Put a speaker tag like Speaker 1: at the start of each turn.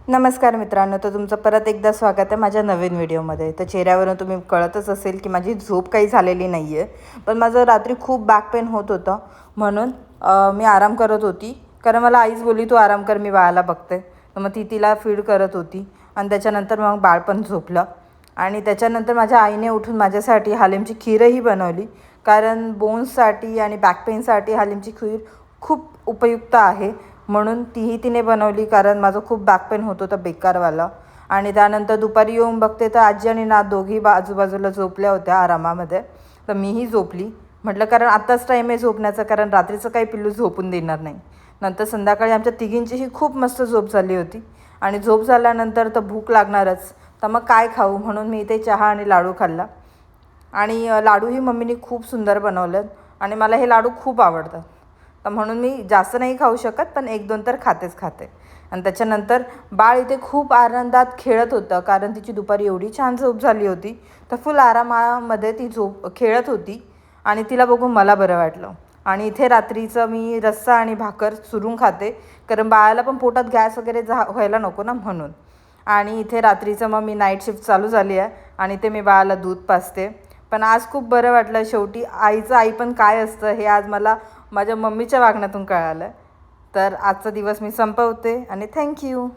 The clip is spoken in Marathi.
Speaker 1: नमस्कार मित्रांनो, तर तुमचं परत एकदा स्वागत आहे माझ्या नवीन व्हिडिओमध्ये. तर चेहऱ्यावरून तुम्ही कळतच असेल की माझी झोप काही झालेली नाही आहे, पण माझं रात्री खूप बॅक पेन होत होतं म्हणून मी आराम करत होती. कारण मला आईच बोलली तू आराम कर, मी बाळाला बघते. तर मग ती तिला फीड करत होती आणि त्याच्यानंतर मग बाळ पण झोपलं. आणि त्याच्यानंतर माझ्या आईने उठून माझ्यासाठी हालिमची खीरही बनवली. कारण बोन्ससाठी आणि बॅक पेनसाठी हालिमची खीर खूप उपयुक्त आहे, म्हणून तीही तिने बनवली. कारण माझं खूप बॅक पेन होत होतं बेकारवाला. आणि त्यानंतर दुपारी येऊन बघते तर आजी आणि नात दोघी आजूबाजूला झोपल्या होत्या आरामामध्ये. तर मीही झोपली. म्हटलं कारण आत्ताच टाईम आहे झोपण्याचा, कारण रात्रीचं काही पिल्लू झोपून देणार नाही. नंतर संध्याकाळी आमच्या तिघींचीही खूप मस्त झोप झाली होती. आणि झोप झाल्यानंतर तर भूक लागणारच, तर मग काय खाऊ म्हणून मी इथे चहा आणि लाडू खाल्ला. आणि लाडूही मम्मीने खूप सुंदर बनवलेत आणि मला हे लाडू खूप आवडतात. तर म्हणून मी जास्त नाही खाऊ शकत, पण एक दोन तर खाते. आणि त्याच्यानंतर बाळ इथे खूप आनंदात खेळत होतं, कारण तिची दुपारी एवढी छान झोप झाली होती. तर फुल आरामामध्ये ती खेळत होती आणि तिला बघून मला बरं वाटलं. आणि इथे रात्रीचं मी रस्सा आणि भाकर चुरून खाते, कारण बाळाला पण पोटात गॅस वगैरे व्हायला नको ना म्हणून. आणि इथे रात्रीचं मग मी नाईट शिफ्ट चालू झाली आहे आणि ते मी बाळाला दूध पाजते. पण आज खूप बरं वाटलं. शेवटी आईचं आई पण काय असतं हे आज मला माझ्या मम्मीच्या वागण्यातून कळालं. तर आजचा दिवस मी संपवते आणि थँक्यू.